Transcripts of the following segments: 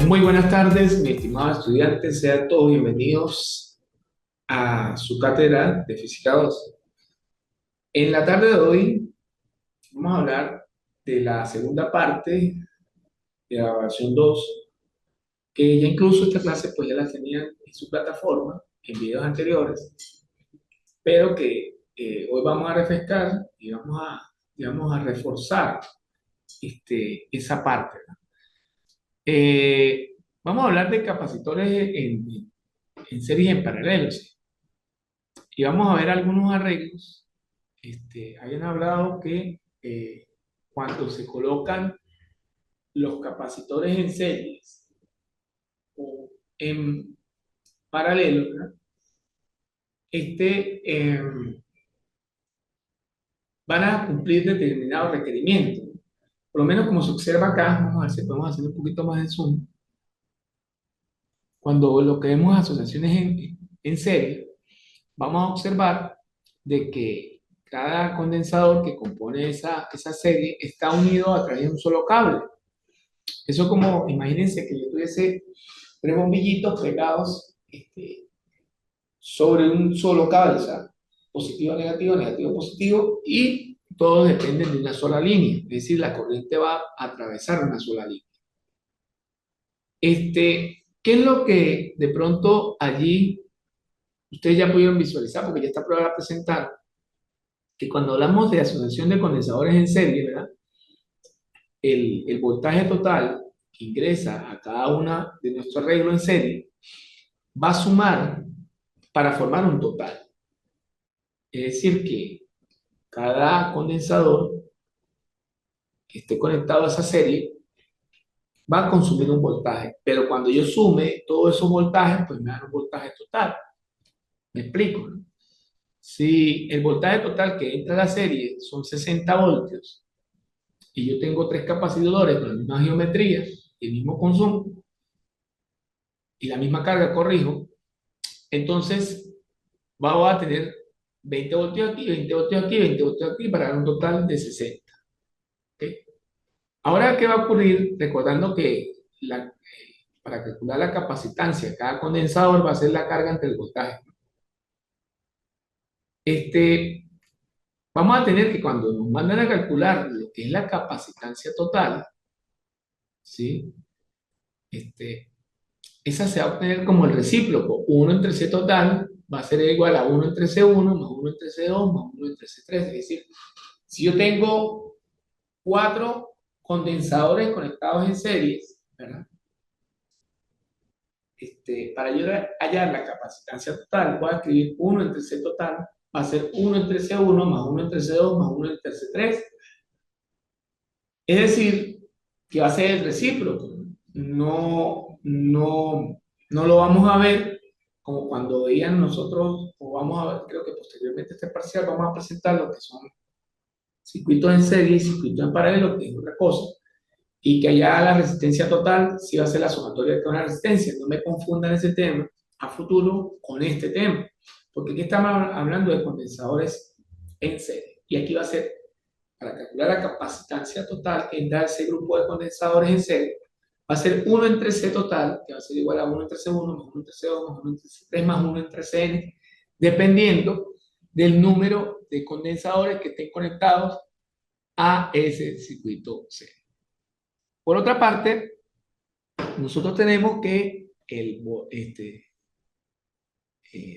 Muy buenas tardes, mi estimado estudiante. Sean todos bienvenidos a su cátedra de Física 2. En la tarde de hoy vamos a hablar de la segunda parte de la versión 2, que ya incluso esta clase pues ya la tenían en su plataforma, en videos anteriores, pero que hoy vamos a refrescar y vamos a reforzar esa parte, ¿no? Vamos a hablar de capacitores en series en paralelo, ¿sí? Y vamos a ver algunos arreglos. Habían hablado que cuando se colocan los capacitores en series o en paralelo, ¿no? este, eh, van a cumplir determinados requerimientos. Por lo menos como se observa acá, vamos a ver si podemos hacer un poquito más de zoom. Cuando lo que vemos asociaciones en serie, vamos a observar de que cada condensador que compone esa serie está unido a través de un solo cable. Eso como, imagínense que yo tuviese tres bombillitos pegados sobre un solo cable, o sea, positivo, negativo, negativo, positivo, y todos dependen de una sola línea, es decir, la corriente va a atravesar una sola línea. ¿Qué es lo que de pronto allí ustedes ya pudieron visualizar, porque ya está prueba presentar, que cuando hablamos de asociación de condensadores en serie, ¿verdad? El voltaje total que ingresa a cada una de nuestro arreglo en serie va a sumar para formar un total. Es decir, que cada condensador que esté conectado a esa serie va a consumir un voltaje, pero cuando yo sume todos esos voltajes, pues me dan un voltaje total. ¿Me explico, no? Si el voltaje total que entra a la serie son 60 voltios y yo tengo tres capacitores con la misma geometría y el mismo consumo y la misma carga, corrijo, entonces vamos a tener 20 voltios aquí, 20 voltios aquí, 20 voltios aquí para dar un total de 60. ¿Ok? Ahora, ¿qué va a ocurrir? Recordando que para calcular la capacitancia de cada condensador va a ser la carga entre el voltaje. Este, Vamos a tener que cuando nos mandan a calcular lo que es la capacitancia total, ¿sí? Este, Esa se va a obtener como el recíproco. 1 entre C total va a ser igual a 1 entre C1 más 1 entre C2 más 1 entre C3. Es decir, si yo tengo cuatro condensadores conectados en series, ¿verdad? Para yo hallar la capacitancia total, voy a escribir 1 entre C total, va a ser 1 entre C1 más 1 entre C2 más 1 entre C3. Es decir, que va a ser el recíproco. No lo vamos a ver como cuando veían nosotros, o vamos a ver, creo que posteriormente este parcial vamos a presentar lo que son circuitos en serie y circuitos en paralelo, que es otra cosa, y que allá la resistencia total sí va a ser la sumatoria de una resistencia. No me confundan ese tema a futuro con este tema, porque aquí estamos hablando de condensadores en serie, y aquí va a ser para calcular la capacitancia total que da ese grupo de condensadores en serie, va a ser 1 entre C total, que va a ser igual a 1 entre C1 más 1 entre C2 más 1 entre C3 más 1 entre Cn, dependiendo del número de condensadores que estén conectados a ese circuito C. Por otra parte, nosotros tenemos que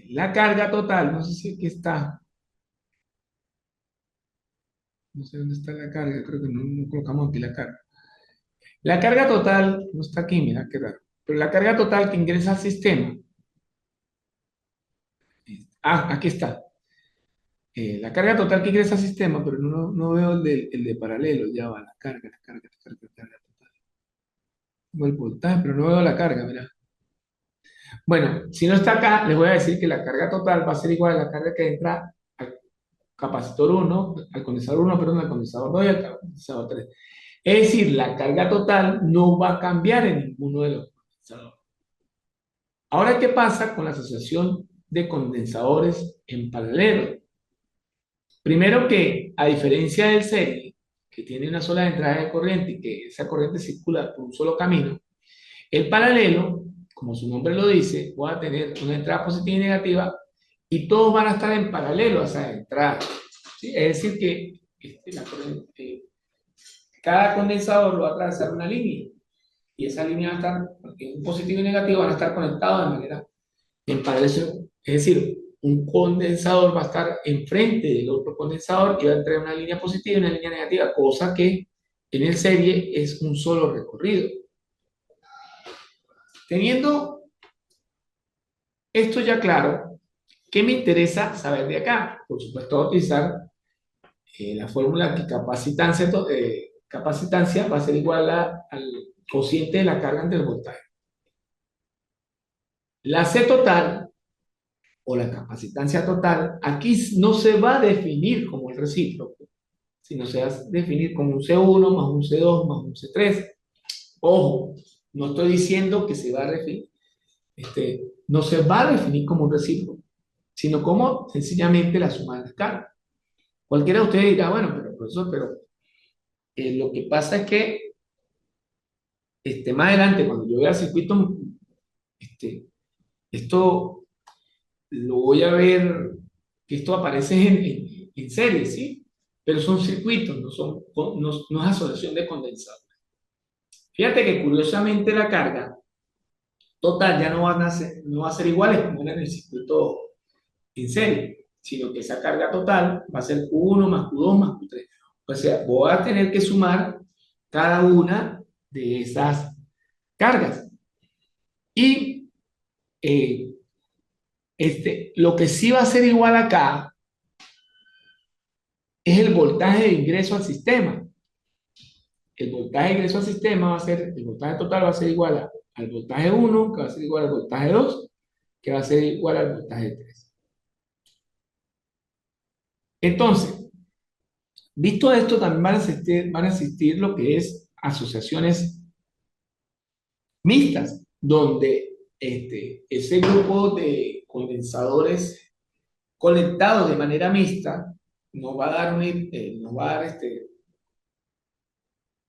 la carga total, no sé si aquí está, no sé dónde está la carga, creo que no colocamos aquí la carga. La carga total, no está aquí, mira qué raro, pero la carga total que ingresa al sistema, aquí está. La carga total que ingresa al sistema, pero no veo el de paralelo, ya va, la carga total. Veo el voltaje, pero no veo la carga, mira. Bueno, si no está acá, les voy a decir que la carga total va a ser igual a la carga que entra al capacitor 1, al condensador 1, perdón, al condensador 2 y al condensador 3. Es decir, la carga total no va a cambiar en ninguno de los condensadores. Ahora, ¿qué pasa con la asociación de condensadores en paralelo? Primero que, a diferencia del serie, que tiene una sola entrada de corriente y que esa corriente circula por un solo camino, El paralelo, como su nombre lo dice, va a tener una entrada positiva y negativa y todos van a estar en paralelo a esa entrada. ¿Sí? Es decir, que cada condensador lo va a atravesar una línea y esa línea va a estar, porque un positivo y negativo van a estar conectados de manera en paralelo. Es decir, un condensador va a estar enfrente del otro condensador y va a entrar una línea positiva y una línea negativa, cosa que en el serie es un solo recorrido. Teniendo esto ya claro, ¿qué me interesa saber de acá? Por supuesto, utilizar la fórmula que capacitancia va a ser igual al cociente de la carga entre el voltaje. La C total o la capacitancia total aquí no se va a definir como el recíproco, sino se va a definir como un C1 más un C2 más un C3. Ojo, no estoy diciendo que se va a definir, no se va a definir como un recíproco, sino como sencillamente la suma de las cargas. Cualquiera de ustedes dirá, bueno, pero profesor, pero lo que pasa es que más adelante, cuando yo vea el circuito, este, esto lo voy a ver, que esto aparece en serie, ¿sí? Pero son circuitos, no es asociación de condensadores. Fíjate que curiosamente la carga total ya no va a ser igual como era en el circuito en serie, sino que esa carga total va a ser Q1 más Q2 más Q3. O sea, voy a tener que sumar cada una de esas cargas. Y eh, lo que sí va a ser igual acá es el voltaje de ingreso al sistema. El voltaje de ingreso al sistema el voltaje total va a ser igual al voltaje 1, que va a ser igual al voltaje 2, que va a ser igual al voltaje 3. Entonces, visto esto, también van a existir lo que es asociaciones mixtas, donde ese grupo de condensadores conectados de manera mixta nos va a dar, nos va a dar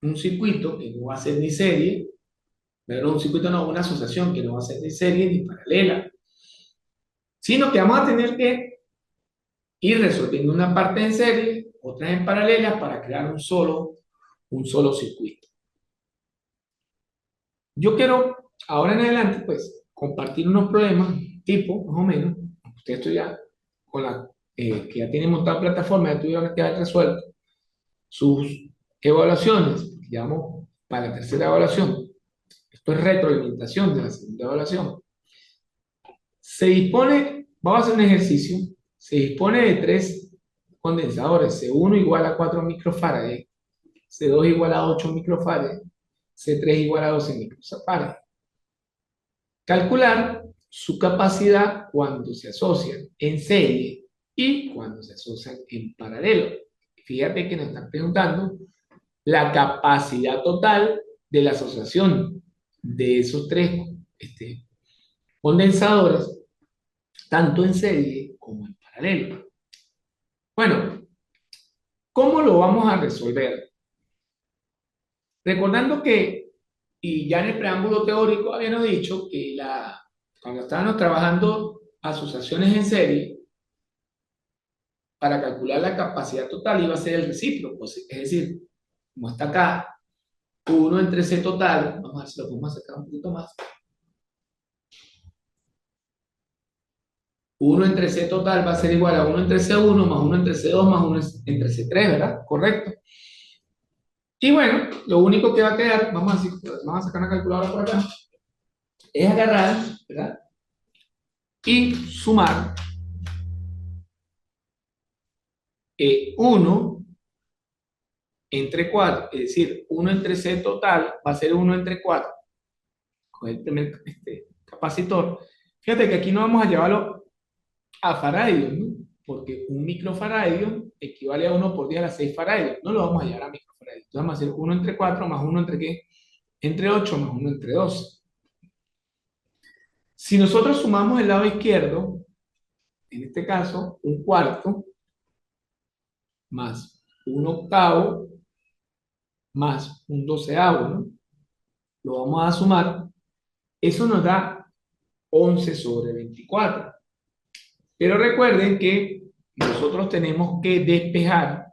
un circuito que no va a ser ni serie, pero un circuito no, una asociación que no va a ser ni serie ni paralela, sino que vamos a tener que ir resolviendo una parte en serie, otra en paralela para crear un solo circuito. Yo quiero ahora en adelante, pues, compartir unos problemas tipo, más o menos, ustedes ya con que ya tienen montada plataforma, ya tuvieron que haber resuelto sus evaluaciones, digamos, para la tercera evaluación. Esto es retroalimentación de la segunda evaluación. Se dispone, vamos a hacer un ejercicio, se dispone de tres condensadores, C1 igual a 4 microfarads, C2 igual a 8 microfarads, C3 igual a 12 microfarads. Calcular su capacidad cuando se asocian en serie y cuando se asocian en paralelo. Fíjate que nos están preguntando la capacidad total de la asociación de esos tres condensadores, tanto en serie como en paralelo. Bueno, ¿cómo lo vamos a resolver? Recordando que, y ya en el preámbulo teórico habíamos dicho que cuando estábamos trabajando asociaciones en serie, para calcular la capacidad total iba a ser el recíproco, es decir, como está acá, 1 entre C total, vamos a ver si lo podemos sacar un poquito más, 1 entre C total va a ser igual a 1 entre C1 más 1 entre C2 más 1 entre C3, ¿verdad? Correcto. Y bueno, lo único que va a quedar, vamos a sacar una calculadora por acá, es agarrar, ¿verdad? Y sumar 1 entre 4, es decir, 1 entre C total va a ser 1 entre 4, con el primer capacitor. Fíjate que aquí no vamos a llevarlo a faradios, ¿no? Porque un microfaradio equivale a 1 por 10 a las 6 faradios. No lo vamos a llevar a microfaradios. Entonces vamos a hacer 1 entre 4 más 1 entre ¿qué? Entre 8 más 1 entre 12. Si nosotros sumamos el lado izquierdo, en este caso, un cuarto más un octavo más un doceavo, ¿no? Lo vamos a sumar Eso nos da 11/24. Pero recuerden que nosotros tenemos que despejar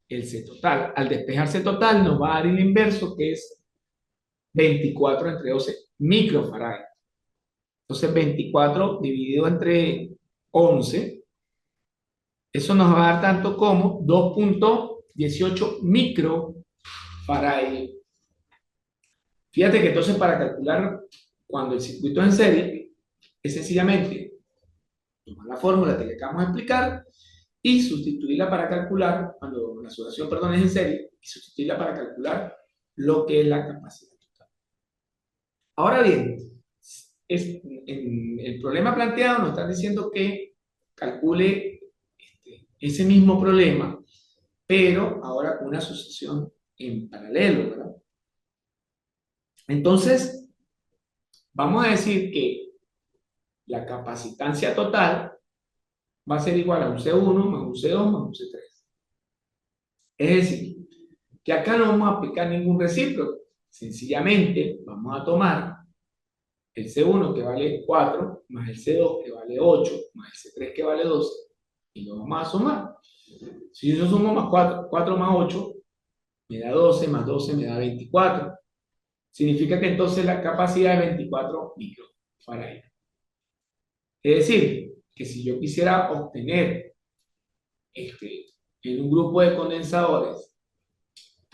el C total. Al despejar C total nos va a dar el inverso, que es 24/12 microfarads. Entonces 24 dividido entre 11, eso nos va a dar tanto como 2,18 microfarads. Fíjate que entonces para calcular cuando el circuito es en serie, es sencillamente tomar la fórmula que le acabamos de explicar y sustituirla para calcular, cuando la asociación, perdón, es en serie, y sustituirla para calcular lo que es la capacidad total. Ahora bien, en el problema planteado nos están diciendo que calcule ese mismo problema, pero ahora con una asociación en paralelo, ¿verdad? Entonces, vamos a decir que la capacitancia total va a ser igual a un C1 más un C2 más un C3. Es decir, que acá no vamos a aplicar ningún recíproco. Sencillamente vamos a tomar el C1 que vale 4, más el C2 que vale 8, más el C3 que vale 12, y lo vamos a sumar. Si yo sumo más 4 más 8, me da 12, más 12 me da 24. Significa que entonces la capacidad es 24 microfarads. Es decir, que si yo quisiera obtener en un grupo de condensadores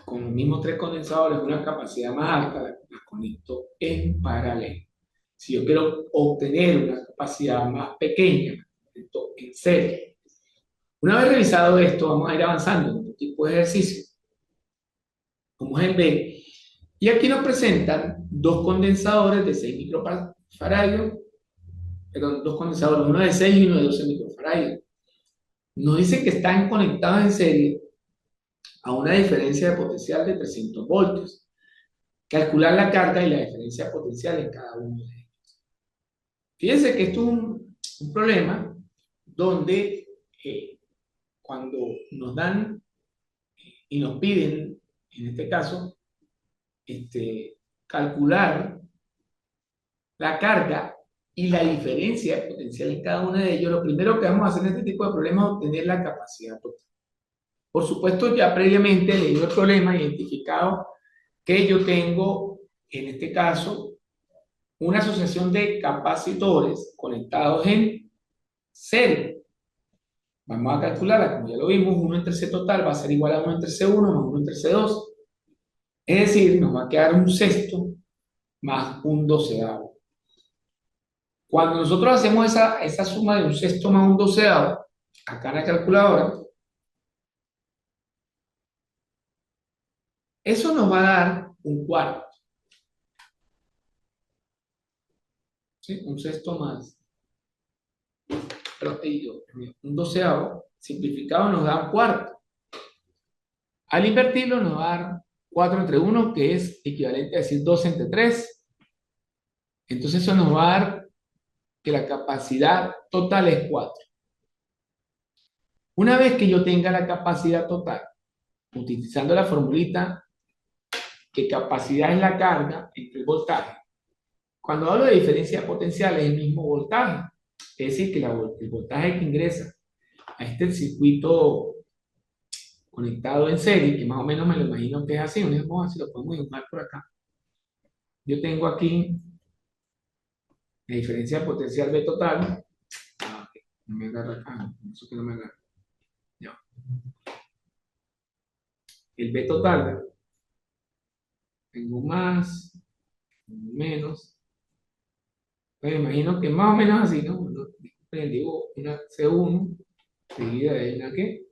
con los mismos tres condensadores una capacidad más alta, la conecto en paralelo. Si yo quiero obtener una capacidad más pequeña, la conecto en serie. Una vez revisado esto, vamos a ir avanzando en otro tipo de ejercicio, como es el B. Y aquí nos presentan dos condensadores de 6 microfarads, perdón, dos condensadores, uno de 6 y uno de 12 microfarads. Nos dice que están conectados en serie a una diferencia de potencial de 300 voltios. Calcular la carga y la diferencia potencial en cada uno de ellos. Fíjense que esto es un problema donde cuando nos dan y nos piden, en este caso, calcular la carga y la diferencia de potencial en cada uno de ellos, lo primero que vamos a hacer en este tipo de problemas es obtener la capacidad total. Por supuesto, ya previamente leído el problema, identificado que yo tengo, en este caso, una asociación de capacitores conectados en serie. Vamos a calcularla, como ya lo vimos, 1 entre C total va a ser igual a 1 entre C1 más 1 entre C2. Es decir, nos va a quedar un sexto más un doceavo. Cuando nosotros hacemos esa suma de un sexto más un doceavo, acá en la calculadora, eso nos va a dar un cuarto. ¿Sí? Un sexto más. Pero un doceavo simplificado nos da un cuarto. Al invertirlo nos va a dar 4 entre 1, que es equivalente a decir 2 entre 3. Entonces eso nos va a dar que la capacidad total es 4. Una vez que yo tenga la capacidad total, utilizando la formulita que capacidad es la carga entre el voltaje, cuando hablo de diferencia potencial es el mismo voltaje, es decir, que el voltaje que ingresa a este circuito conectado en serie, que más o menos me lo imagino que es así, vamos a ver si lo podemos dibujar por acá. Yo tengo aquí la diferencia potencial B total. Okay, no me agarra acá, eso que no me agarra. Ya. El B total, tengo más, tengo menos. Pues me imagino que más o menos así, ¿no? Bueno, digo una C1 seguida de una ¿qué?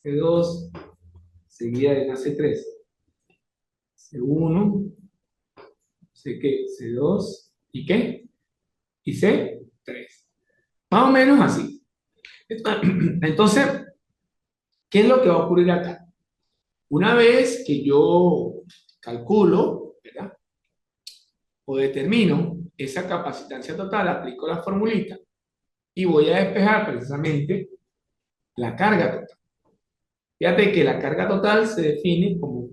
C2 seguida de una C3. C1, C qué, C2 y qué? Y C3. Más o menos así. Entonces, ¿qué es lo que va a ocurrir acá? Una vez que yo calculo, ¿verdad? O determino esa capacitancia total, aplico la formulita y voy a despejar precisamente la carga total. Fíjate que la carga total se define como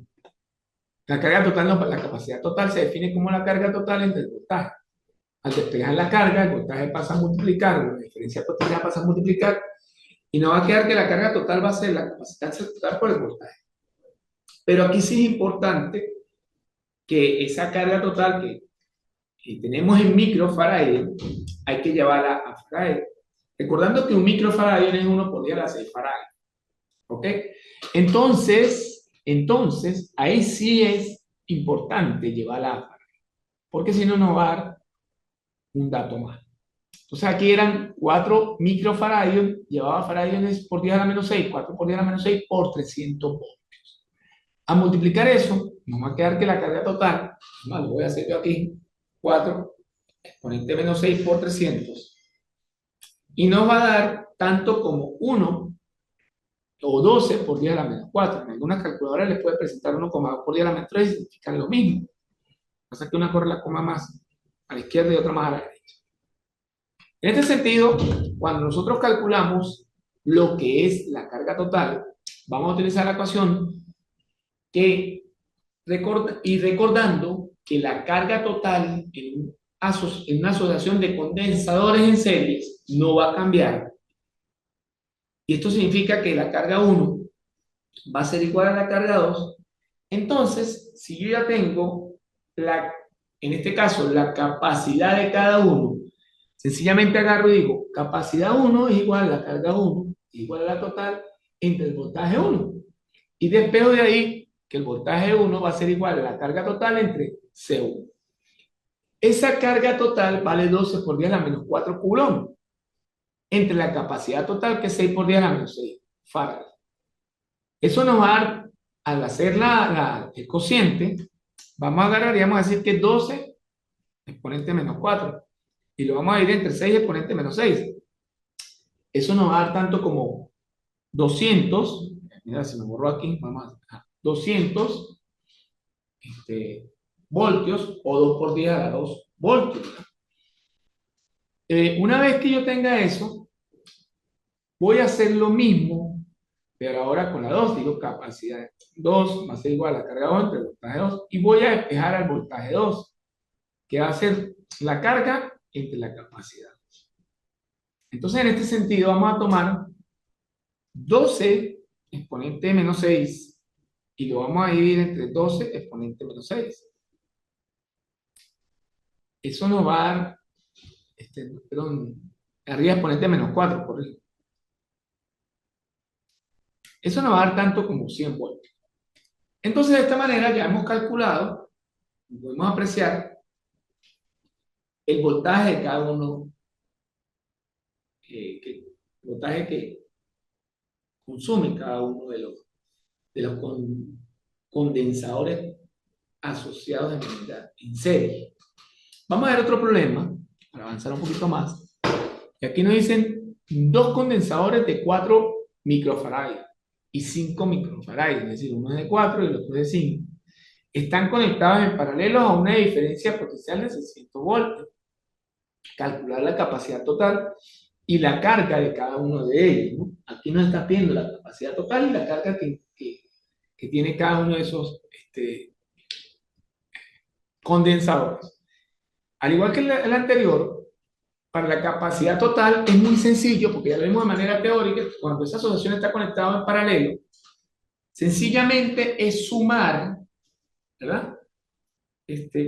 La carga total, no, la capacidad total se define como la carga total entre el voltaje. Al despejar la carga, el voltaje pasa a multiplicar, la diferencia potencial pasa a multiplicar, y no va a quedar que la carga total va a ser la capacidad total por el voltaje. Pero aquí sí es importante que esa carga total que tenemos en microfarad, hay que llevarla a farad. Recordando que un microfarad es 1 por 10 a la 6 farad. ¿Ok? Entonces, ahí sí es importante llevarla a farad, porque si no nos va a dar un dato más. Entonces aquí eran 4 microfaradios, llevaba faradiones por 10 a la menos 6, 4 por 10 a la menos 6 por 300 voltios. A multiplicar eso, nos va a quedar que la carga total, lo voy a hacer yo aquí, 4 exponente menos 6 por 300, y nos va a dar tanto como 1 o 12 por 10 a la menos 4. En algunas calculadoras les puede presentar 1,2 por 10 a la menos 3 y significan lo mismo. Pasa que una corre la coma más a la izquierda y otra más a la derecha. En este sentido, cuando nosotros calculamos lo que es la carga total, vamos a utilizar la ecuación que, recordando que la carga total en una asociación de condensadores en series no va a cambiar. Y esto significa que la carga 1 va a ser igual a la carga 2. Entonces, si yo ya tengo, en este caso, la capacidad de cada uno, sencillamente agarro y digo, capacidad 1 es igual a la carga 1, igual a la total entre el voltaje 1. Y despejo de ahí que el voltaje 1 va a ser igual a la carga total entre C1. Esa carga total vale 12 por 10 a la menos 4 coulomb, entre la capacidad total que es 6 por 10 a la menos 6 farad. Eso nos va a dar, al hacer el cociente, vamos a agarrar y vamos a decir que 12 exponente menos 4. Y lo vamos a dividir entre 6 exponente menos 6. Eso nos va a dar tanto como 200, mira, si me borro aquí, vamos a 200 voltios o 2 por 10 a la 2 voltios. Una vez que yo tenga eso, voy a hacer lo mismo, pero ahora con la 2, digo capacidad 2 va a ser igual a la carga 2 entre el voltaje 2, y voy a despejar al voltaje 2, que va a ser la carga entre la capacidad. Entonces, en este sentido, vamos a tomar 12 exponente menos 6 y lo vamos a dividir entre 12 exponente menos 6. Eso nos va a dar, perdón, arriba exponente menos 4, por ejemplo. Eso nos va a dar tanto como 100 voltios. Entonces, de esta manera ya hemos calculado, podemos apreciar el voltaje de cada uno, el voltaje que consume cada uno de los condensadores asociados de manera en serie. Vamos a ver otro problema, para avanzar un poquito más. Y aquí nos dicen dos condensadores de 4 microfarads y 5 microfarads, es decir, uno es de 4 y el otro es de 5. Están conectados en paralelo a una diferencia potencial de 600 voltios. Calcular la capacidad total y la carga de cada uno de ellos, ¿no? Aquí nos está pidiendo la capacidad total y la carga que tiene cada uno de esos condensadores. Al igual que el anterior, para la capacidad total es muy sencillo, porque ya lo vimos de manera teórica, cuando esa asociación está conectada en paralelo, sencillamente es sumar, ¿verdad?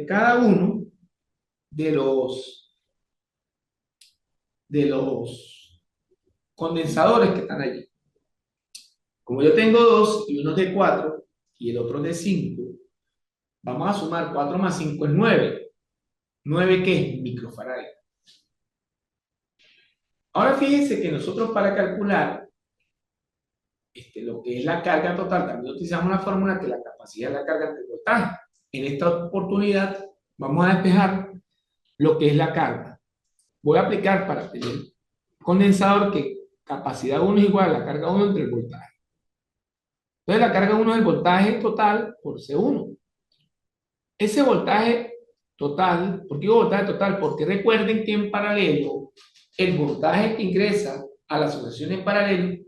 Cada uno de los condensadores que están allí. Como yo tengo dos y uno es de 4 y el otro es de 5, vamos a sumar 4 más 5 es 9. ¿9 qué es? Microfarad. Ahora fíjense que nosotros para calcular lo que es la carga total, también utilizamos una fórmula que la capacidad de la carga entre voltaje. En esta oportunidad vamos a despejar lo que es la carga. Voy a aplicar para tener condensador que capacidad 1 es igual a la carga 1 entre el voltaje. Entonces la carga 1 es el voltaje total por C1. Ese voltaje total, ¿por qué digo voltaje total? Porque recuerden que en paralelo el voltaje que ingresa a la asociación en paralelo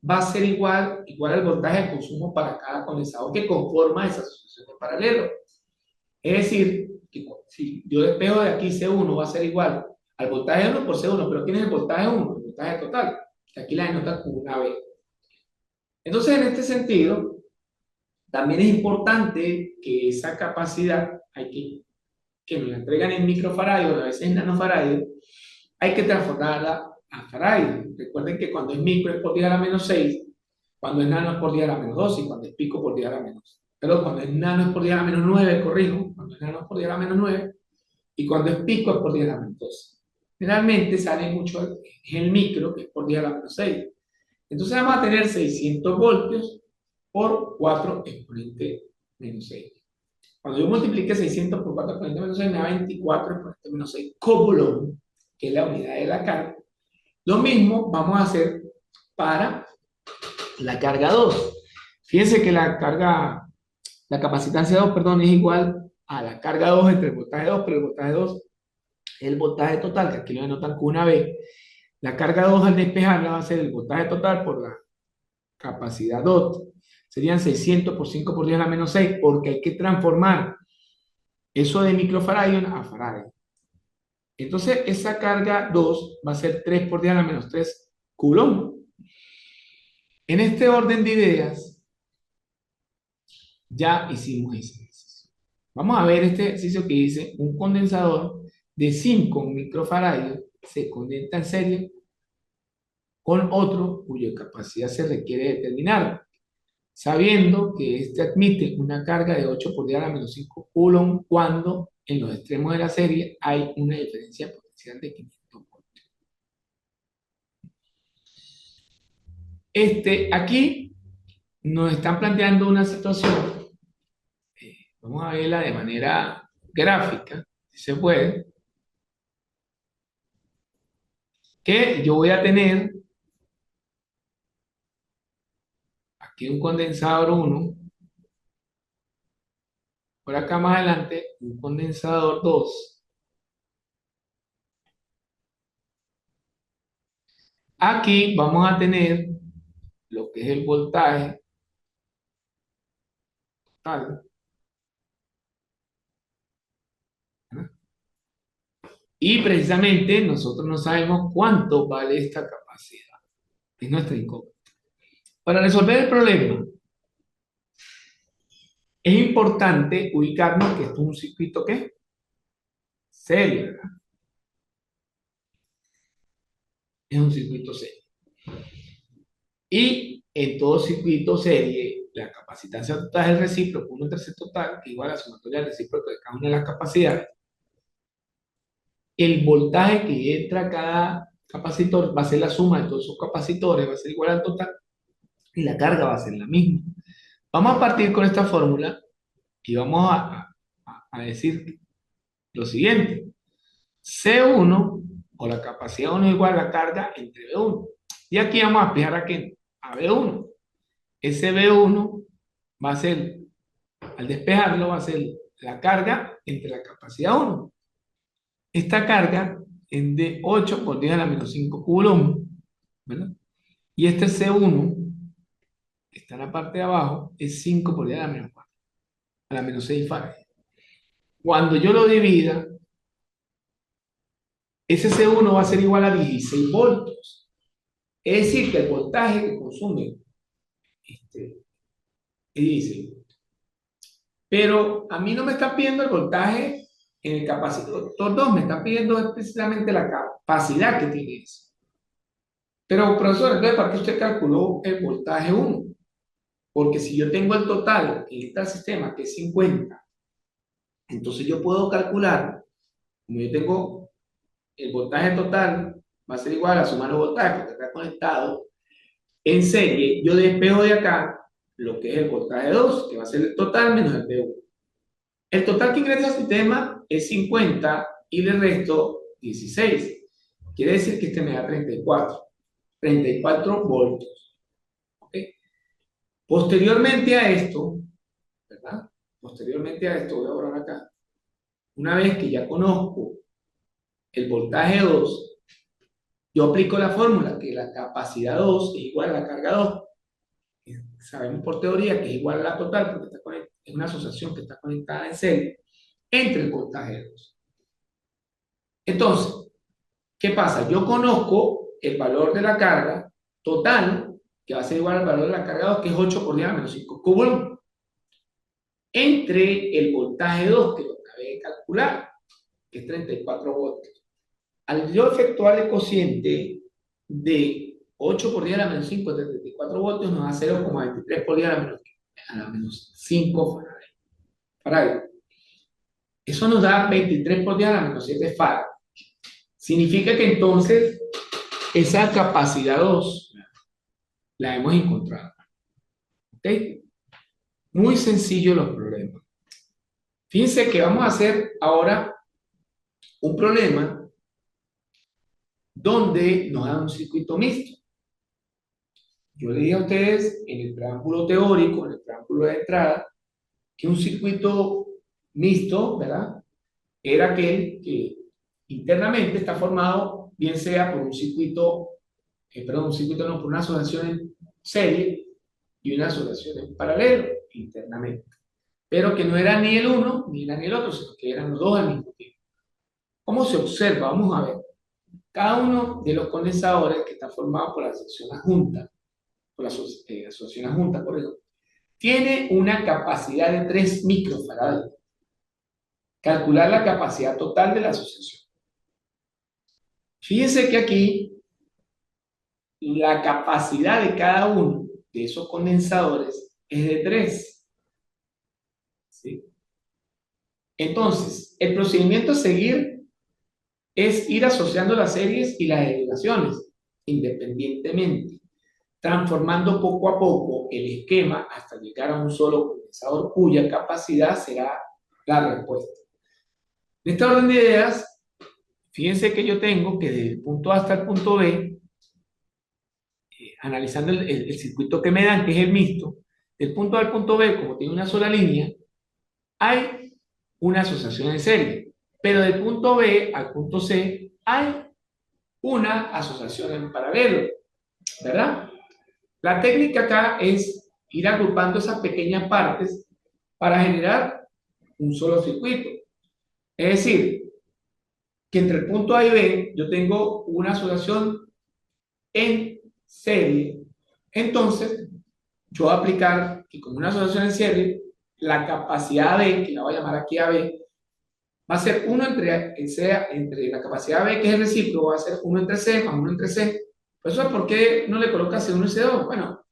va a ser igual al voltaje de consumo para cada condensador que conforma esa asociación de paralelo. Es decir, que si yo despejo de aquí C1 va a ser igual al voltaje 1 por C1, pero ¿quién es el voltaje 1? El voltaje total, que aquí la denota con una B. Entonces, en este sentido, también es importante que esa capacidad, que nos la entregan en microfaradio, a veces en nanofaradio, hay que transformarla a faradio. Recuerden que cuando es micro es por 10 a la menos 6, cuando es nano es por 10 a la menos 2 y cuando es pico por 10 a la menos. Pero cuando es nano es por 10 a la menos 9, corrijo, cuando es nano es por 10 a la menos 9 y cuando es pico es por 10 a la menos 12. Generalmente sale mucho el micro, que es por 10 a la menos 6. Entonces vamos a tener 600 voltios por 4 exponente menos 6. Cuando yo multiplique 600 por 4 exponente menos 6, me da 24 exponente menos 6 coulomb, que es la unidad de la carga. Lo mismo vamos a hacer para la carga 2. Fíjense que la capacitancia 2, perdón, es igual a la carga 2 entre el voltaje 2, pero el voltaje 2 es el voltaje total, que aquí lo denotan con una B. La carga 2 al despejarla va a ser el voltaje total por la capacidad DOT. Serían 600 por 5 por 10 a la menos 6, porque hay que transformar eso de microfaradio a faradio. Entonces, esa carga 2 va a ser 3 por 10 a la menos 3 coulomb. En este orden de ideas, ya hicimos ese ejercicio. Vamos a ver este ejercicio que dice: un condensador de 5 microfaradios se conecta en serie con otro cuya capacidad se requiere determinar, sabiendo que este admite una carga de 8 por 10 a la menos 5 coulomb cuando en los extremos de la serie hay una diferencia potencial de 500 voltios. Aquí nos están planteando una situación, vamos a verla de manera gráfica, si se puede, que yo voy a tener aquí un condensador 1, por acá más adelante un condensador 2. Aquí vamos a tener lo que es el voltaje total, ¿verdad? Y precisamente nosotros no sabemos cuánto vale esta capacidad. Es nuestra incógnita. Para resolver el problema, es importante ubicarnos que esto es un circuito ¿qué? Serio, ¿verdad? Es un circuito serio. Y en todo circuito serie, la capacitancia total es el recíproco, 1 entre C total, que igual a la sumatoria del recíproco de cada una de las capacidades. El voltaje que entra a cada capacitor va a ser la suma de todos sus capacitores, va a ser igual al total, y la carga va a ser la misma. Vamos a partir con esta fórmula y vamos a decir lo siguiente. C1 o la capacidad 1 es igual a la carga entre B1. Y aquí vamos a fijar a B1. Ese B1 va a ser, al despejarlo, va a ser la carga entre la capacidad 1. Esta carga es de 8 por 10 a la menos 5 coulomb, ¿verdad? Y este C1, que está en la parte de abajo, es 5 por 10 a la menos 4, a la menos 6 Faraday. Cuando yo lo divida, ese C1 va a ser igual a 16 voltios. Es decir, que el voltaje que consume es 16. Pero a mí no me está pidiendo el voltaje en el capacitor 2, me está pidiendo precisamente la capacidad que tiene eso. Pero, profesor, entonces, ¿para qué usted calculó el voltaje 1? Porque si yo tengo el total en este sistema, que es 50, entonces yo puedo calcular, como yo tengo el voltaje total, va a ser igual a la suma de los voltajes, porque está conectado en serie, yo despejo de acá lo que es el voltaje 2, que va a ser el total menos el P1. El total que ingresa al sistema es 50 y le resto 16. Quiere decir que este me da 34 voltios. ¿Okay? Posteriormente a esto, ¿verdad? Posteriormente a esto, voy a borrar acá. Una vez que ya conozco el voltaje 2, yo aplico la fórmula que la capacidad 2 es igual a la carga 2. Sabemos por teoría que es igual a la total porque es una asociación que está conectada en serie entre el voltaje 2. Entonces, ¿qué pasa? Yo conozco el valor de la carga total, que va a ser igual al valor de la carga 2, que es 8 por 10 a menos 5 coulomb, entre el voltaje 2, que lo acabé de calcular, que es 34 voltios. Al yo efectuar el cociente de 8 por 10 a la menos 5 de 34 voltios, nos da 0,23 por 10 a la menos 5 Faraday. Eso nos da 23 por 10 a la menos 7 Faraday. Significa que entonces esa capacidad 2 la hemos encontrado. ¿Ok? Muy sencillo los problemas. Fíjense que vamos a hacer ahora un problema donde nos da un circuito mixto. Yo le dije a ustedes en el preámbulo teórico, en el preámbulo de entrada, que un circuito mixto, ¿verdad? Era aquel que internamente está formado, bien sea por un circuito, por una asociación en serie y una asociación en paralelo internamente. Pero que no era ni el uno ni era ni el otro, sino que eran los dos al mismo tiempo. ¿Cómo se observa? Vamos a ver. Cada uno de los condensadores que está formado por la asociación adjunta, por ejemplo, tiene una capacidad de 3 microfarads. Calcular la capacidad total de la asociación. Fíjense que aquí la capacidad de cada uno de esos condensadores es de 3. ¿Sí? Entonces, el procedimiento a seguir es ir asociando las series y las derivaciones independientemente, transformando poco a poco el esquema hasta llegar a un solo condensador cuya capacidad será la respuesta. En esta orden de ideas, fíjense que yo tengo que desde el punto A hasta el punto B, analizando el circuito que me dan, que es el mixto, del punto A al punto B, como tiene una sola línea, hay una asociación en serie, pero del punto B al punto C hay una asociación en paralelo, ¿verdad? La técnica acá es ir agrupando esas pequeñas partes para generar un solo circuito. Es decir, que entre el punto A y B yo tengo una asociación en serie. Entonces, yo voy a aplicar que como una asociación en serie, la capacidad B, que la voy a llamar aquí AB, va a ser 1 entre la capacidad B, que es el recíproco, va a ser 1 entre C más 1 entre C. Por eso, ¿por qué no le colocas C1 y C2? Bueno,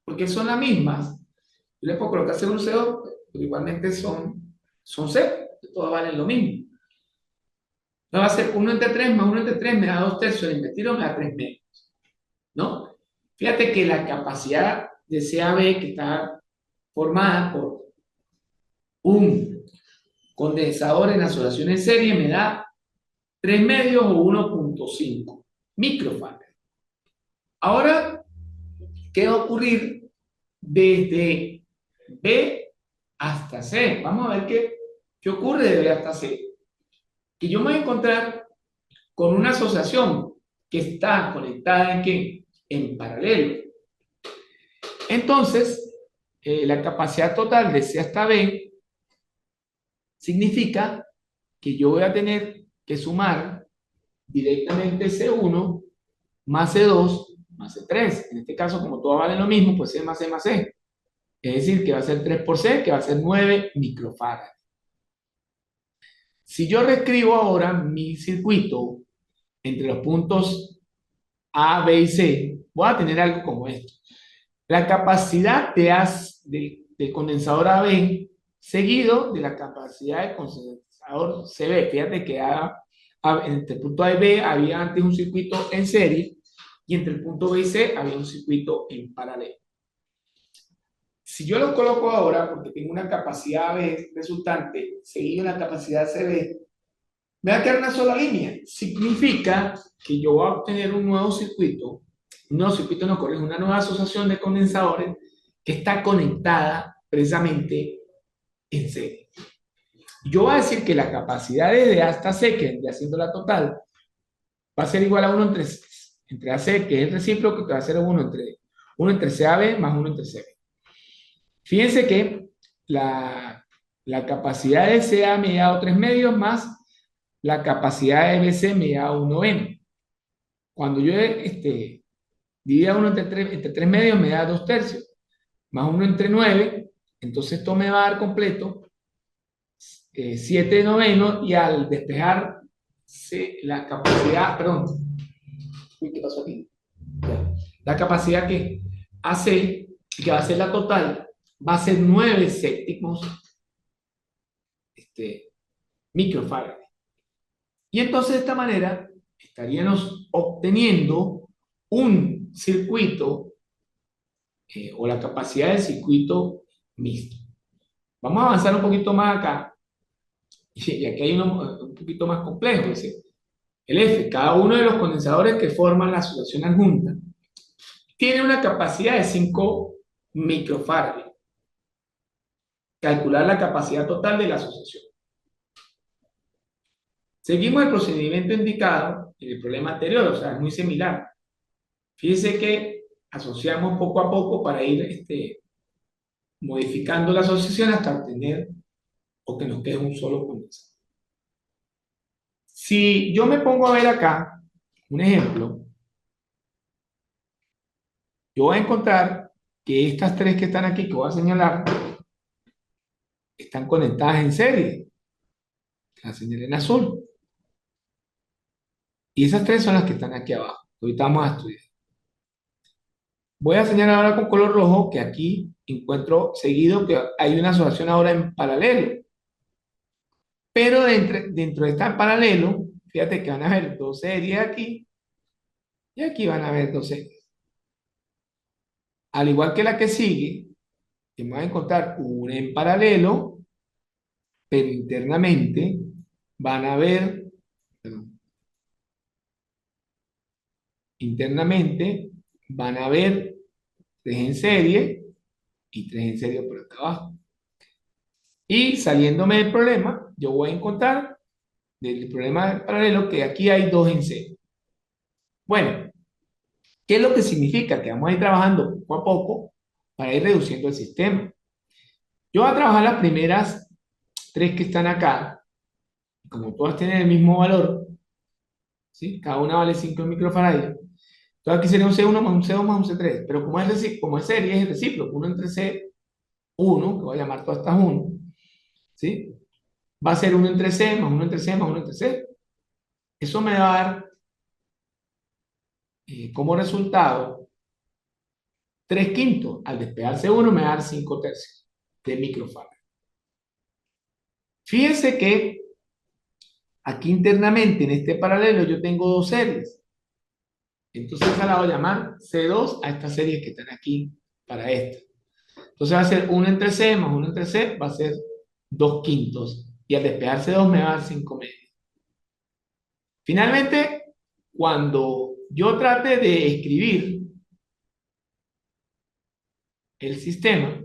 porque son las mismas. Yo le puedo colocar C1 y C2, pero igualmente son C, todas valen lo mismo. No va a ser 1 entre 3 más 1 entre 3, me da 2 tercios, le invertido me da 3 medios, ¿no? Fíjate que la capacidad de CAB, que está formada por un condensador en asociación en serie, me da 3 medios o 1,5 microfarad. Ahora, ¿qué va a ocurrir desde B hasta C? Vamos a ver qué ocurre de B hasta C. Que yo me voy a encontrar con una asociación que está conectada ¿en qué? En paralelo. Entonces, la capacidad total de C hasta B significa que yo voy a tener que sumar directamente C1 más C2 más C3. En este caso, como todas valen lo mismo, pues C más C más C. Es decir, que va a ser 3 por C, que va a ser 9 microfarads. Si yo reescribo ahora mi circuito entre los puntos A, B y C, voy a tener algo como esto. La capacidad del condensador AB seguido de la capacidad del condensador CB. Fíjate que entre el punto A y B había antes un circuito en serie y entre el punto B y C había un circuito en paralelo. Si yo lo coloco ahora, porque tengo una capacidad AB resultante seguido de la capacidad CB, me va a quedar una sola línea. Significa que yo voy a obtener un nuevo circuito, una nueva asociación de condensadores que está conectada precisamente en serie. Yo voy a decir que la capacidad de A hasta C, que vendría siendo la total, va a ser igual a 1 entre entre AC, que es el recíproco, que va a ser uno entre CAB más uno entre CB. Fíjense que la capacidad de CA me da 3 medios más la capacidad de BC me da 1n. Cuando yo divida 1 entre 3 medios me da 2 tercios, más 1 entre 9, entonces esto me va a dar completo 7 novenos, y al despejar la capacidad, perdón, uy, ¿qué pasó aquí? La capacidad que hace, que va a ser la total, va a ser 9 séptimos microfarad. Y entonces de esta manera estaríamos obteniendo un circuito o la capacidad del circuito mixto. Vamos a avanzar un poquito más acá, y aquí hay uno un poquito más complejo. Dice, el F, cada uno de los condensadores que forman la asociación adjunta, tiene una capacidad de 5 microfarad. Calcular la capacidad total de la asociación. Seguimos el procedimiento indicado en el problema anterior, o sea, es muy similar. Fíjense que asociamos poco a poco para ir modificando la asociación hasta obtener o que nos quede un solo condensador. Si yo me pongo a ver acá un ejemplo, yo voy a encontrar que estas tres que están aquí, que voy a señalar, están conectadas en serie. La señalé en azul. Y esas tres son las que están aquí abajo. Ahorita vamos a estudiar. Voy a señalar ahora con color rojo que aquí encuentro seguido que hay una asociación ahora en paralelo. Pero dentro de esta en paralelo, fíjate que van a haber dos series aquí y aquí van a haber dos series. Al igual que la que sigue, que me voy a encontrar una en paralelo, pero internamente van a haber, perdón, internamente van a haber tres en serie y tres en serie por acá abajo. Y saliéndome del problema, yo voy a encontrar del problema paralelo que aquí hay dos en serie. Bueno, ¿qué es lo que significa? Que vamos a ir trabajando poco a poco para ir reduciendo el sistema. Yo voy a trabajar las primeras tres que están acá, como todas tienen el mismo valor, ¿sí? Cada una vale 5 microfarads. Entonces aquí sería un C1 más un C2 más un C3, pero como es serie, es recíproco, 1 entre C1, que voy a llamar todas estas 1, ¿sí? Va a ser 1 entre C más 1 entre C más 1 entre C. Eso me va a dar como resultado 3 quintos. Al despegarse 1 me va a dar 5 tercios de microfarad. Fíjense que aquí internamente en este paralelo yo tengo dos series. Entonces esa la voy a llamar C2 a estas series que están aquí para esta. Entonces va a ser 1 entre C más 1 entre C, va a ser 2 quintos. Y al despejarse 2 me va a dar 5 medios. Finalmente, cuando yo trate de escribir el sistema,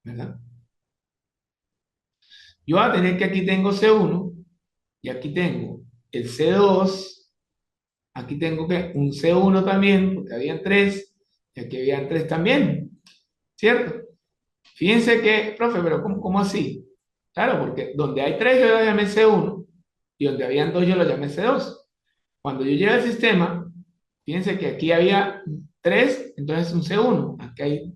¿verdad? Yo voy a tener que aquí tengo C1 y aquí tengo el C2, aquí tengo que un C1 también, porque habían 3, y aquí habían 3 también, ¿cierto? Fíjense que, profe, pero ¿cómo así? Claro, porque donde hay 3 yo lo llamé C1 y donde habían 2 yo lo llamé C2. Cuando yo llegué al sistema, fíjense que aquí había 3, entonces un C1, aquí hay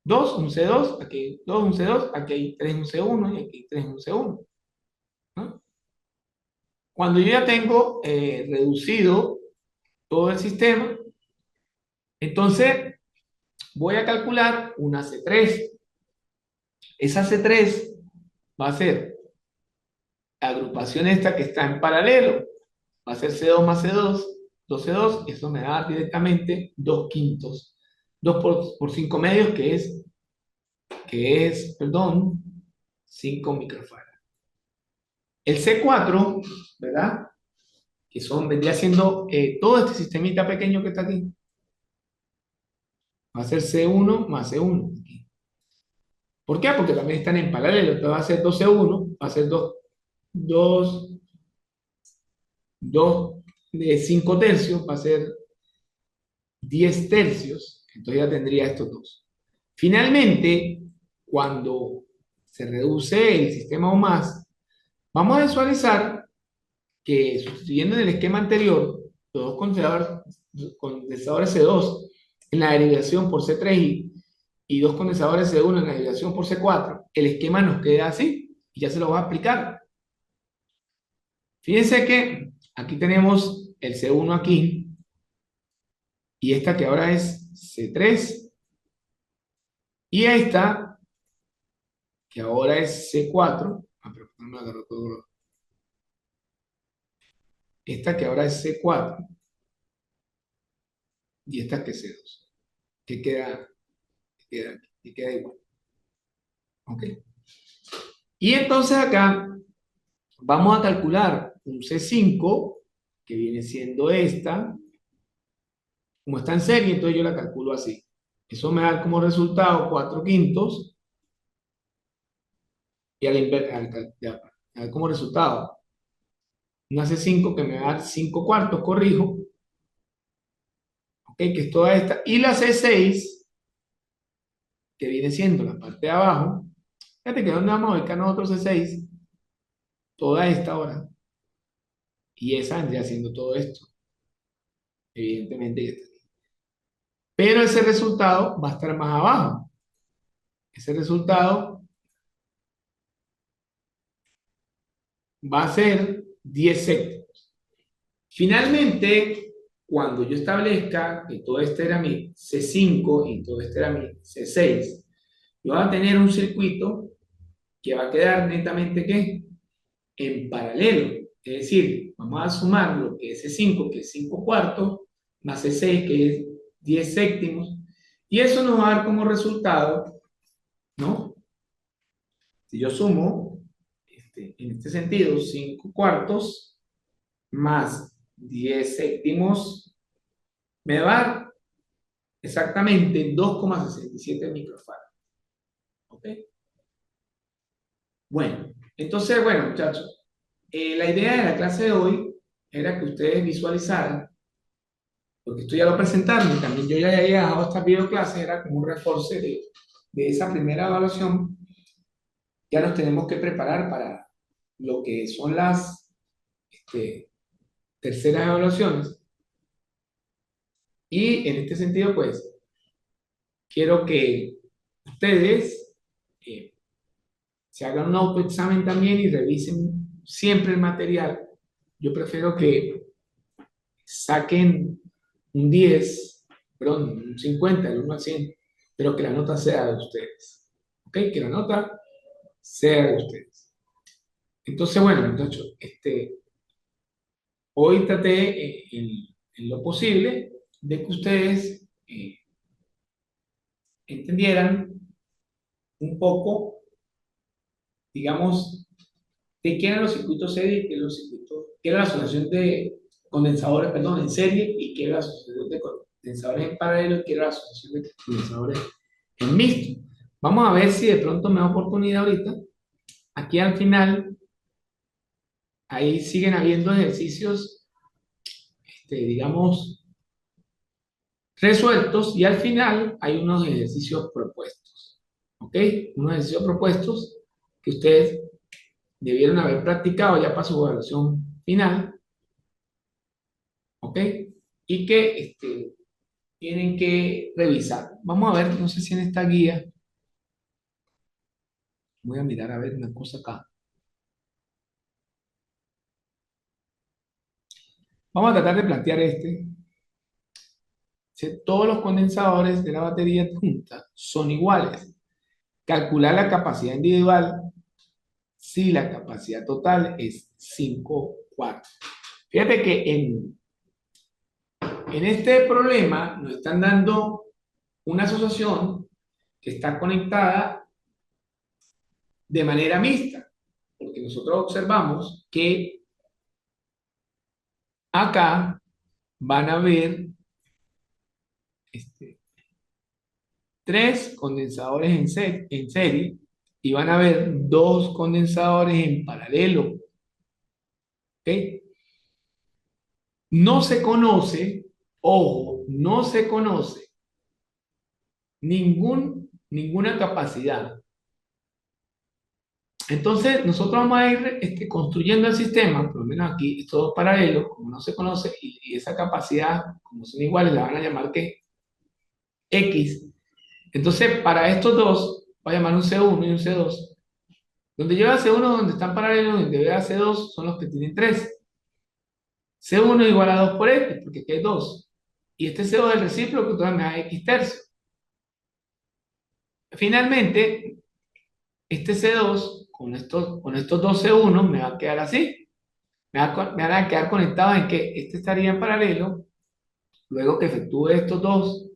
2, un C2, aquí hay 2, un C2, aquí hay 3, un C1 y aquí hay 3, un C1, ¿no? Cuando yo ya tengo reducido todo el sistema, entonces voy a calcular una C3. Esa C3 va a ser la agrupación esta que está en paralelo, va a ser C2 más C2, 2C2, y eso me da directamente 2 quintos. 2 por 5 medios, perdón, 5 microfarad. El C4, ¿verdad? Vendría siendo todo este sistemita pequeño que está aquí. Va a ser C1 más C1. ¿Por qué? Porque también están en paralelo. Entonces va a ser 2C1, va a ser 2, 2, 2 de 5 tercios va a ser 10 tercios, entonces ya tendría estos dos. Finalmente, cuando se reduce el sistema o más, vamos a visualizar que sustituyendo en el esquema anterior, los dos condensadores C2 en la derivación por C3 y dos condensadores C1 en la derivación por C4, el esquema nos queda así y ya se lo voy a explicar. Fíjense que aquí tenemos el C1 aquí y esta que ahora es C3 y esta que ahora es C4, pero no me agarró todo, esta que ahora es C4 y esta que es C2, que queda igual. ¿Ok? Y entonces acá vamos a calcular un C5, que viene siendo esta, como está en serie, entonces yo la calculo así. Eso me da como resultado 4 quintos y a ver como resultado una C5 que me va a dar 5 cuartos, corrijo, ¿ok? Que es toda esta, y la C6, que viene siendo la parte de abajo, fíjate que donde vamos a ubicar nosotros C6, toda esta ahora, y esa vendría haciendo todo esto, evidentemente ya está. Pero ese resultado va a estar más abajo. Ese resultado va a ser 10 séptimos. Finalmente, cuando yo establezca que todo este era mi C5 y todo este era mi C6, yo voy a tener un circuito que va a quedar netamente ¿qué? En paralelo. Es decir, vamos a sumar lo que es C5, que es 5 cuartos, más C6, que es 10 séptimos, y eso nos va a dar como resultado, ¿no? Si yo sumo, en este sentido, 5 cuartos más 10 séptimos, me va a dar exactamente 2,67 microfarads. ¿Ok? Bueno, entonces, bueno, muchachos, la idea de la clase de hoy era que ustedes visualizaran, porque esto ya lo presentaron y también yo ya había dejado esta videoclase, era como un refuerzo de esa primera evaluación. Ya nos tenemos que preparar para lo que son las terceras evaluaciones. Y en este sentido, pues, quiero que ustedes se hagan un autoexamen también y revisen siempre el material. Yo prefiero que saquen un 10, perdón, un 50, el 1 al 100, pero que la nota sea de ustedes. ¿Ok? Que la nota sea de ustedes. Entonces, bueno, muchachos, hoy traté en lo posible de que ustedes entendieran un poco, digamos, de qué eran los circuitos serie y qué eran los circuitos, qué era la asociación de condensadores, perdón, en serie y qué era la asociación de condensadores en paralelo y qué era la asociación de condensadores en mixto. Vamos a ver si de pronto me da oportunidad ahorita. Aquí al final, ahí siguen habiendo ejercicios, digamos, resueltos y al final hay unos ejercicios propuestos. ¿Ok? Unos ejercicios propuestos que ustedes debieron haber practicado ya para su evaluación final. ¿Ok? Y que tienen que revisar. Vamos a ver, no sé si en esta guía, voy a mirar a ver una cosa acá. Vamos a tratar de plantear Si todos los condensadores de la batería adjunta son iguales. Calcular la capacidad individual si la capacidad total es 5 cuartos. Fíjate que en este problema nos están dando una asociación que está conectada de manera mixta, porque nosotros observamos que acá van a haber tres condensadores en serie y van a haber dos condensadores en paralelo. ¿Ok? no se conoce, ojo, no se conoce ninguna capacidad. Entonces, nosotros vamos a ir construyendo el sistema, por lo menos aquí es todo paralelo, como no se conoce, y esa capacidad, como son iguales, la van a llamar que X. Entonces, para estos dos, voy a llamar un C1 y un C2. Donde lleva C1, donde están paralelos, donde lleva C2, son los que tienen 3. C1 es igual a 2 por X, porque aquí hay 2. Y este C2 es el recíproco, entonces me da X tercio. Finalmente, este C2, con estos dos C1, me va a quedar así. Me van a quedar conectados en que este estaría en paralelo, luego que efectúe estos dos,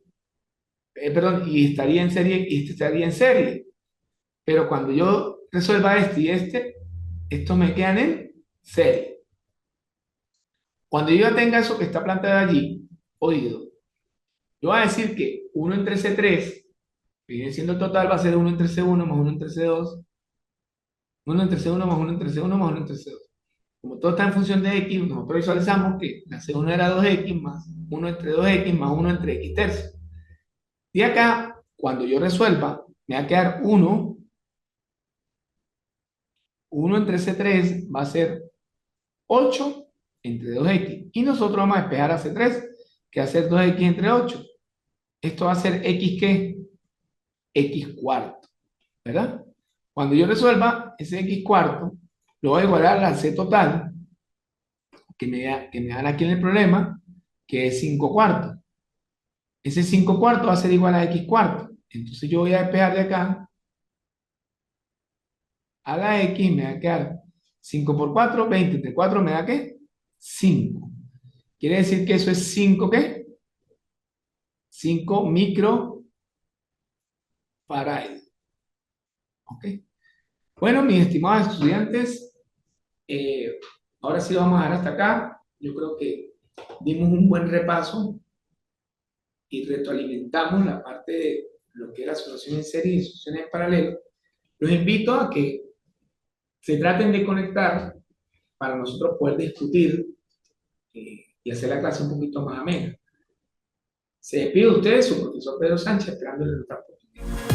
perdón, y estaría en serie, y este estaría en serie. Pero cuando yo resuelva este y este, estos me quedan en serie. Cuando yo ya tenga eso que está planteado allí, oído, yo voy a decir que 1 entre C3, que viene siendo el total, va a ser 1 entre C1 más 1 entre C2, 1 entre C1 más 1 entre C1 más 1 entre C2. Como todo está en función de X, nosotros visualizamos que la C1 era 2X más 1 entre 2X más 1 entre X tercio. Y acá, cuando yo resuelva, me va a quedar 1 entre C3 va a ser 8 entre 2X. Y nosotros vamos a despejar a C3, que va a ser 2X entre 8. Esto va a ser X, ¿qué? X cuarto, ¿verdad? Cuando yo resuelva ese X cuarto, lo voy a igualar a la C total, que me dan aquí en el problema, que es 5 cuartos. Ese 5 cuartos va a ser igual a X cuarto. Entonces yo voy a despejar de acá a la X, me va a quedar 5 por 4, 20 entre 4 me da ¿qué? 5. Quiere decir que eso es 5 ¿qué? 5 microfarads. ¿Ok? Bueno, mis estimados estudiantes, eh, ahora sí vamos a dar hasta acá. Yo creo que dimos un buen repaso y retroalimentamos la parte de lo que es la asociación en serie y asociación en paralelo. Los invito a que se traten de conectar para nosotros poder discutir y hacer la clase un poquito más amena. Se despide de ustedes, su profesor Pedro Sánchez, esperándole en otra oportunidad.